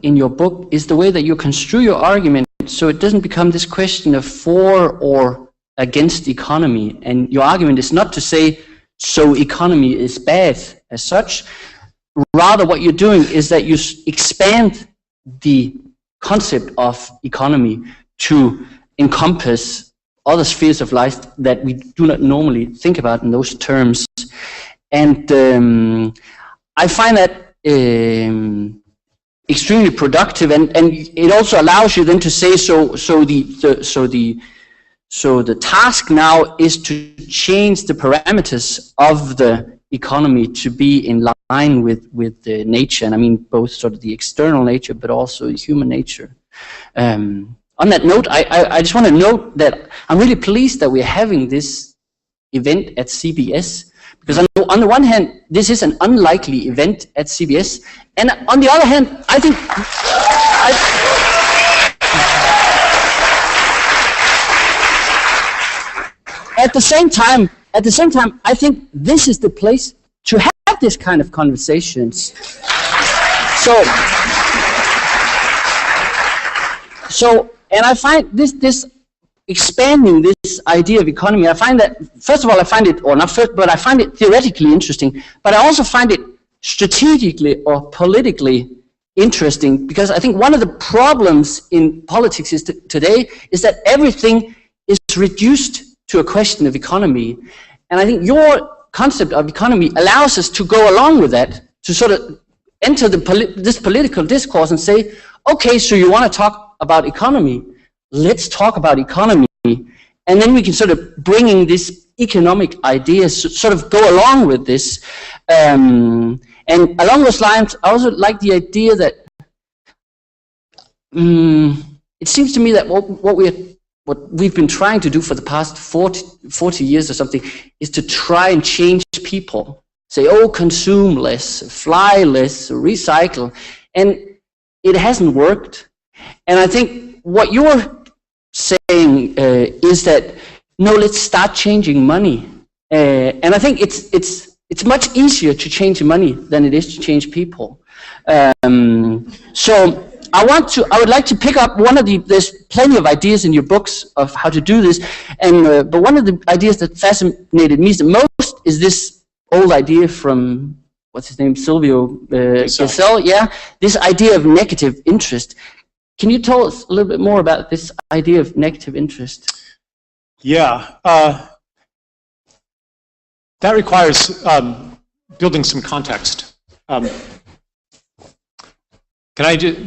in your book is the way that you construe your argument, so it doesn't become this question of for or against economy. And your argument is not to say, so economy is bad as such. Rather, what you're doing is that you expand the concept of economy to encompass other spheres of life that we do not normally think about in those terms. And I find that extremely productive, and it also allows you then to say, so the task now is to change the parameters of the economy to be in line with the nature, and I mean both sort of the external nature but also the human nature. On that note, I just want to note that I'm really pleased that we're having this event at CBS, because on the one hand, this is an unlikely event at CBS, and on the other hand, I think at the same time, I think this is the place to have this kind of conversations. So, and I find this expanding this idea of economy, I find that, first of all, I find it, or not first, but I find it theoretically interesting, but I also find it strategically or politically interesting, because I think one of the problems in politics today is that everything is reduced to a question of economy. And I think your concept of economy allows us to go along with that, to sort of enter this political discourse and say, okay, so you want to talk about economy, let's talk about economy, and then we can sort of bring in these economic ideas, sort of go along with this. And along those lines, I also like the idea that it seems to me that what we've been trying to do for the past 40 years or something is to try and change people. Say, oh, consume less, fly less, recycle. And it hasn't worked. And I think what you're saying is that, no, let's start changing money. And I think it's much easier to change money than it is to change people. So I would like to pick up one of there's plenty of ideas in your books of how to do this, and but one of the ideas that fascinated me the most is this old idea from, what's his name, Silvio Gesell, yeah, this idea of negative interest. Can you tell us a little bit more about this idea of negative interest? Yeah, that requires building some context. Can I just